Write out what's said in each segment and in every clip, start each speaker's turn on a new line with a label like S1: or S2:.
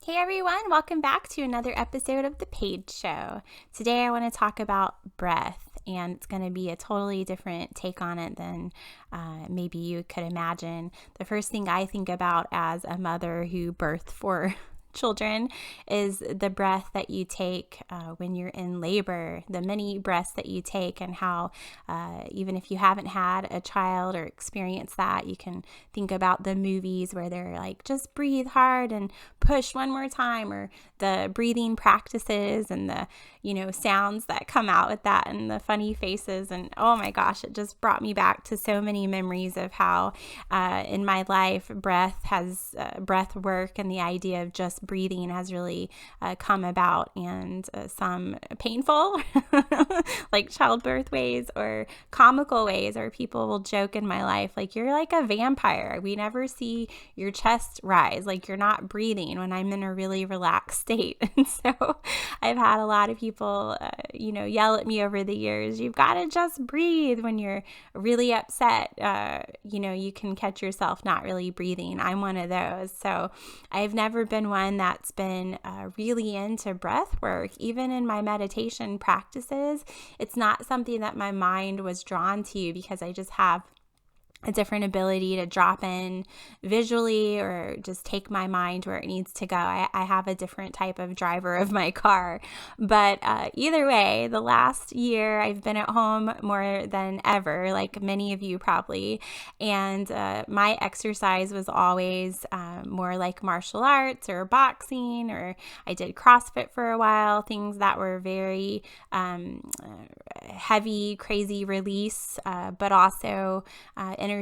S1: Hey everyone, welcome back to another episode of the Paige Show. Today I want to talk about breath, and it's going to be a totally different take on it than maybe you could imagine. The first thing I think about as a mother who birthed four children is the breath that you take when you're in labor, the many breaths that you take, and how even if you haven't had a child or experienced that, you can think about the movies where they're like, just breathe hard and push one more time, or the breathing practices and the sounds that come out with that and the funny faces. And oh my gosh, it just brought me back to so many memories of how in my life breath work and the idea of just breathing has really come about, and some painful like childbirth ways or comical ways, or people will joke in my life like, you're like a vampire, we never see your chest rise, like you're not breathing when I'm in a really relaxed state. And so I've had a lot of people yell at me over the years, you've got to just breathe when you're really upset. You can catch yourself not really breathing. I'm one of those. So I've never been one that's been really into breath work. Even in my meditation practices, it's not something that my mind was drawn to, because I just have a different ability to drop in visually or just take my mind where it needs to go. I have a different type of driver of my car. But either way, the last year I've been at home more than ever, like many of you probably. And my exercise was always more like martial arts or boxing, or I did CrossFit for a while, things that were very heavy, crazy release, but also energetic.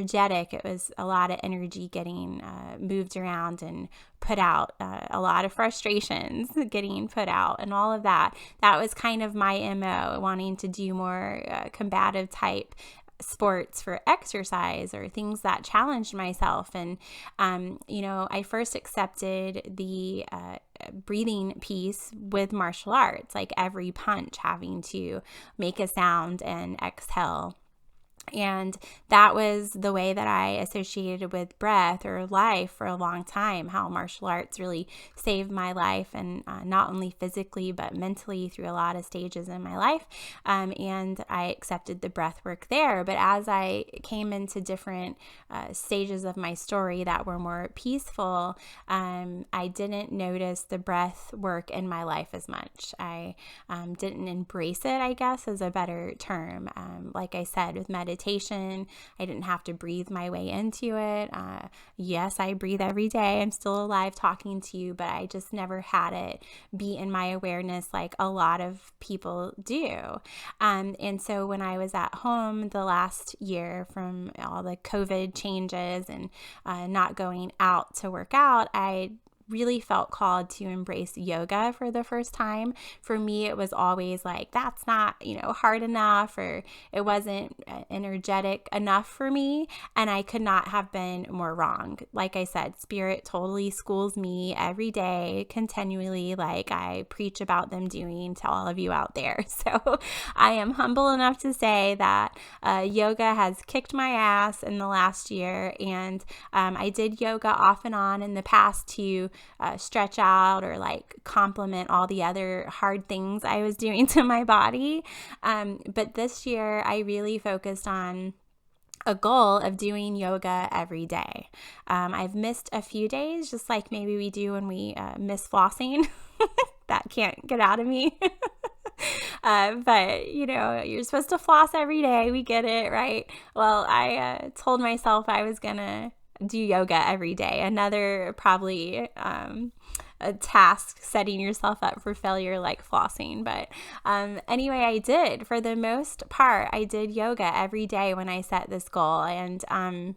S1: It was a lot of energy getting moved around and put out, a lot of frustrations getting put out, and all of that. That was kind of my MO, wanting to do more combative type sports for exercise, or things that challenged myself. And I first accepted the breathing piece with martial arts, like every punch having to make a sound and exhale. And that was the way that I associated with breath or life for a long time, how martial arts really saved my life, and not only physically, but mentally through a lot of stages in my life. And I accepted the breath work there. But as I came into different stages of my story that were more peaceful, I didn't notice the breath work in my life as much. I didn't embrace it, I guess, is a better term. Like I said, with meditation, I didn't have to breathe my way into it. Yes, I breathe every day. I'm still alive talking to you, but I just never had it be in my awareness like a lot of people do. And so when I was at home the last year from all the COVID changes and not going out to work out, I really felt called to embrace yoga for the first time. For me, it was always like, that's not, hard enough, or it wasn't energetic enough for me. And I could not have been more wrong. Like I said, spirit totally schools me every day, continually, like I preach about them doing to all of you out there. So I am humble enough to say that yoga has kicked my ass in the last year. And I did yoga off and on in the past to stretch out or like complement all the other hard things I was doing to my body. But this year I really focused on a goal of doing yoga every day. I've missed a few days, just like maybe we do when we miss flossing. That can't get out of me. But you're supposed to floss every day. We get it, right? Well, I told myself I was gonna do yoga every day. Another probably a task, setting yourself up for failure like flossing. But anyway, I did. For the most part, I did yoga every day when I set this goal. And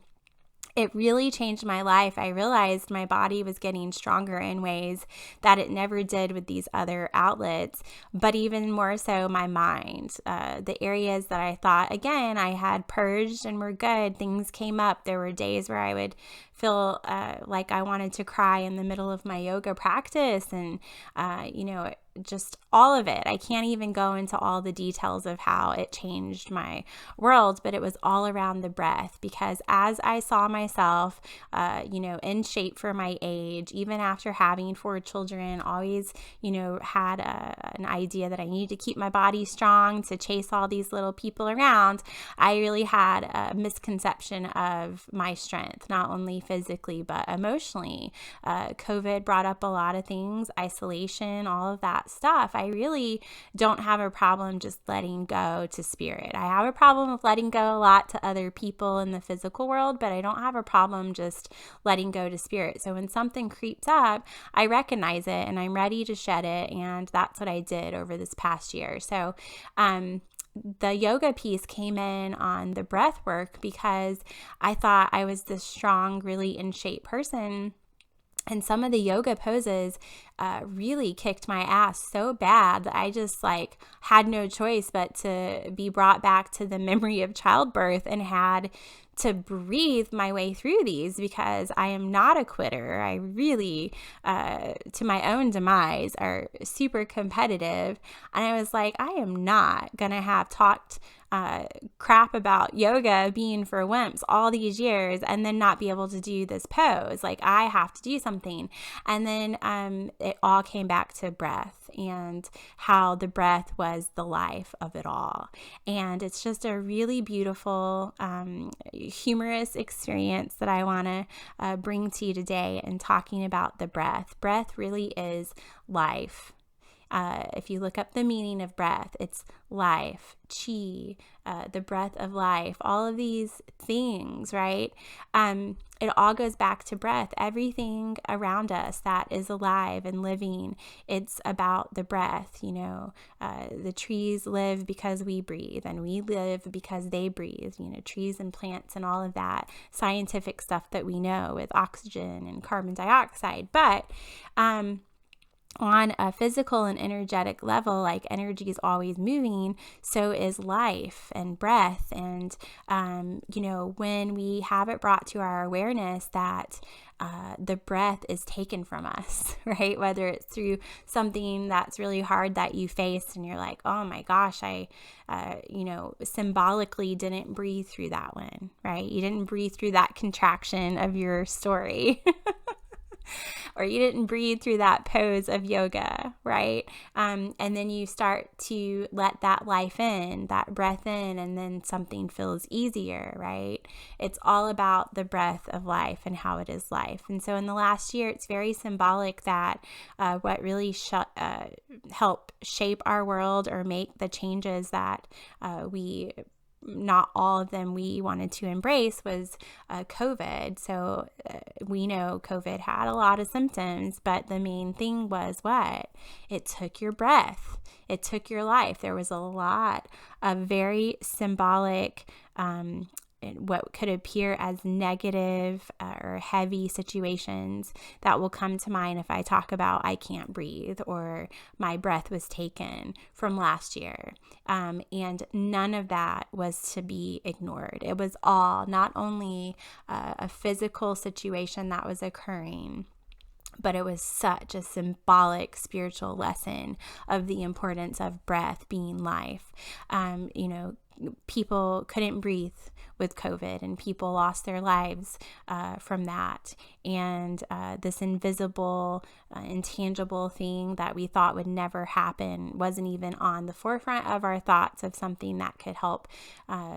S1: it really changed my life. I realized my body was getting stronger in ways that it never did with these other outlets, but even more so my mind. The areas that I thought, again, I had purged and were good, things came up. There were days where I would feel like I wanted to cry in the middle of my yoga practice, and just all of it. I can't even go into all the details of how it changed my world, but it was all around the breath, because as I saw myself, in shape for my age, even after having 4 children, always, had an idea that I needed to keep my body strong to chase all these little people around. I really had a misconception of my strength, not only physically, but emotionally. COVID brought up a lot of things, isolation, all of that stuff. I really don't have a problem just letting go to spirit. I have a problem with letting go a lot to other people in the physical world, but I don't have a problem just letting go to spirit. So when something creeps up, I recognize it and I'm ready to shed it. And that's what I did over this past year. So, the yoga piece came in on the breath work because I thought I was this strong, really in shape person. And some of the yoga poses really kicked my ass so bad that I just had no choice but to be brought back to the memory of childbirth and had to breathe my way through these, because I am not a quitter. I really, to my own demise, are super competitive. And I was like, I am not going to have talked crap about yoga being for wimps all these years and then not be able to do this pose. I have to do something. And then it all came back to breath and how the breath was the life of it all. And it's just a really beautiful, humorous experience that I want to bring to you today in talking about the breath. Breath really is life. If you look up the meaning of breath, it's life, chi, the breath of life, all of these things, right? It all goes back to breath. Everything around us that is alive and living, it's about the breath. The trees live because we breathe, and we live because they breathe. Trees and plants and all of that scientific stuff that we know with oxygen and carbon dioxide. But on a physical and energetic level, like energy is always moving, so is life and breath. And, when we have it brought to our awareness that the breath is taken from us, right? Whether it's through something that's really hard that you faced and you're like, oh my gosh, I, symbolically didn't breathe through that one, right? You didn't breathe through that contraction of your story. Or you didn't breathe through that pose of yoga, right? And then you start to let that life in, that breath in, and then something feels easier, right? It's all about the breath of life and how it is life. And so in the last year, it's very symbolic that what really helped shape our world or make the changes that not all of them we wanted to embrace was COVID. So we know COVID had a lot of symptoms, but the main thing was what? It took your breath. It took your life. There was a lot of very symbolic what could appear as negative or heavy situations that will come to mind if I talk about I can't breathe or my breath was taken from last year. And none of that was to be ignored. It was all not only a physical situation that was occurring, but it was such a symbolic spiritual lesson of the importance of breath being life. People couldn't breathe with COVID, and people lost their lives from that. And this invisible, intangible thing that we thought would never happen wasn't even on the forefront of our thoughts of something that could help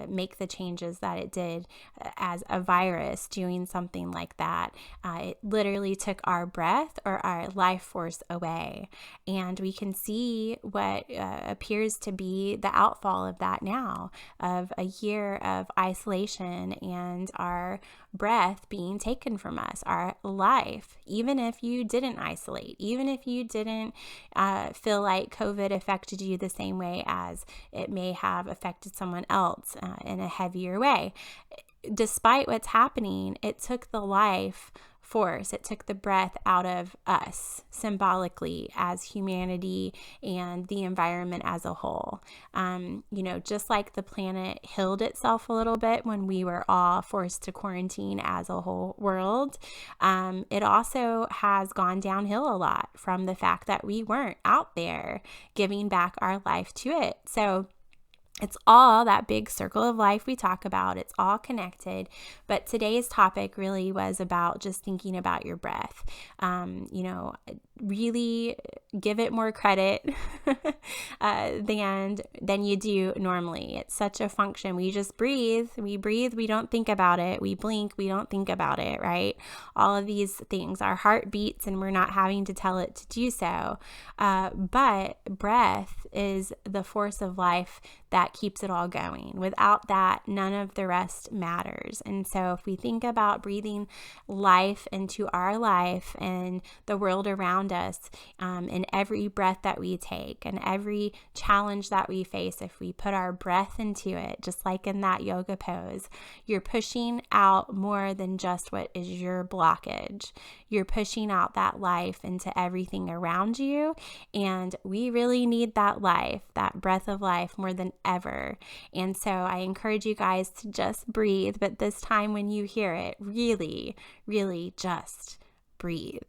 S1: make the changes that it did as a virus doing something like that. It literally took our breath or our life force away. And we can see what appears to be the outfall of that now, of a year of isolation and our breath being taken from us, our life. Even if you didn't isolate, even if you didn't feel like COVID affected you the same way as it may have affected someone else in a heavier way, despite what's happening, it took the life force. It took the breath out of us symbolically as humanity and the environment as a whole. Just like the planet healed itself a little bit when we were all forced to quarantine as a whole world, it also has gone downhill a lot from the fact that we weren't out there giving back our life to it. So it's all that big circle of life we talk about. It's all connected. But today's topic really was about just thinking about your breath. Really give it more credit than you do normally. It's such a function. We just breathe. We breathe. We don't think about it. We blink. We don't think about it, right? All of these things. Our heart beats and we're not having to tell it to do so. But breath is the force of life that keeps it all going. Without that, none of the rest matters. And so if we think about breathing life into our life and the world around us, in every breath that we take and every challenge that we face, if we put our breath into it, just like in that yoga pose, you're pushing out more than just what is your blockage. You're pushing out that life into everything around you. And we really need that life, that breath of life more than ever. And so I encourage you guys to just breathe, but this time when you hear it, really, really just breathe.